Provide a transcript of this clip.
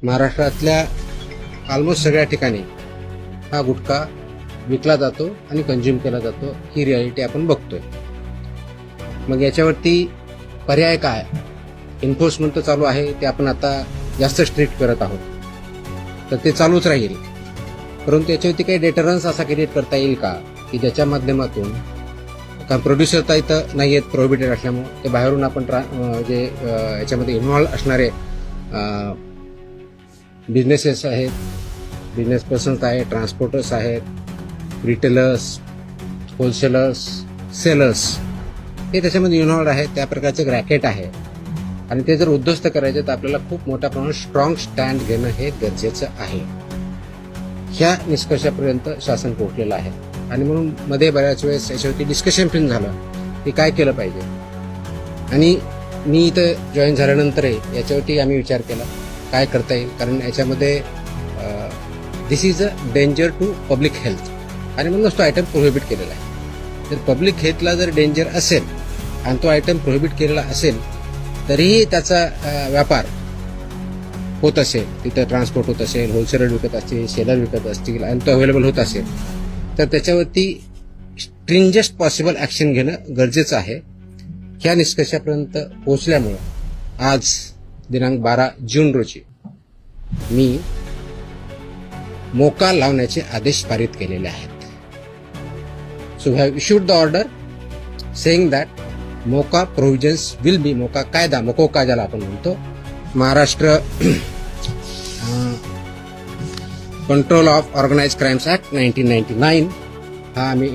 महाराष्ट्रातल्या ऑलमोस्ट सगळ्या ठिकाणी हा गुटखा विकला जातो आणि कंझ्युम केला जातो, ही रियालिटी आपण बघतोय. मग याच्यावरती पर्याय काय? एन्फोर्समेंट तर चालू आहे, ते आपण आता जास्त स्ट्रिक्ट करत आहोत, तर ते चालूच राहील. परंतु याच्यावरती काही डेटरन्स असा क्रिएट करता येईल का की ज्याच्या माध्यमातून, कारण प्रोड्युसर तर इथं नाही आहेत प्रोहिबिटेड असल्यामुळे, ते बाहेरून आपण जे याच्यामध्ये इन्व्हॉल्व असणारे बिझनेसेस आहेत, बिझनेस पर्सन्स आहेत, ट्रान्सपोर्टर्स आहेत, रिटेलर्स, होलसेलर्स, सेलर्स, हे त्याच्यामध्ये इन्व्हॉल्व आहेत. त्या प्रकारचे रॅकेट आहे आणि ते जर उद्ध्वस्त करायचे तर आपल्याला खूप मोठ्या प्रमाणात स्ट्रॉंग स्टँड घेणं हे गरजेचं आहे. ह्या निष्कर्षापर्यंत शासन पोहोचलेलं आहे आणि म्हणून मध्ये बऱ्याच वेळेस याच्यावरती डिस्कशन पण झालं की काय केलं पाहिजे. आणि मी इथं जॉईन झाल्यानंतरही याच्यावरती आम्ही विचार केला काय करता येईल, कारण याच्यामध्ये this is a danger to public health आणि म्हणूनच तो आयटम प्रोहिबिट केलेला आहे. जर पब्लिक हेल्थला जर डेंजर असेल आणि तो आयटम प्रोहिबिट केलेला असेल तरीही त्याचा व्यापार होत असेल, तिथं ट्रान्सपोर्ट होत असेल, होलसेलर विकत असतील, सेलर विकत असतील आणि तो अवेलेबल होत असेल, तर त्याच्यावरती स्ट्रिंजेस्ट पॉसिबल ॲक्शन घेणं गरजेचं आहे. ह्या निष्कर्षापर्यंत पोहोचल्यामुळं आज दिनांक 12 जून रोजी मी मोका लावण्याचे आदेश पारित केलेले आहेत. So have issued the order saying that MCOCA provisions will be, MCOCA कायदा, मकोका ज्याला आपण म्हणतो, Maharashtra control of organised crimes act 1999 हा आम्ही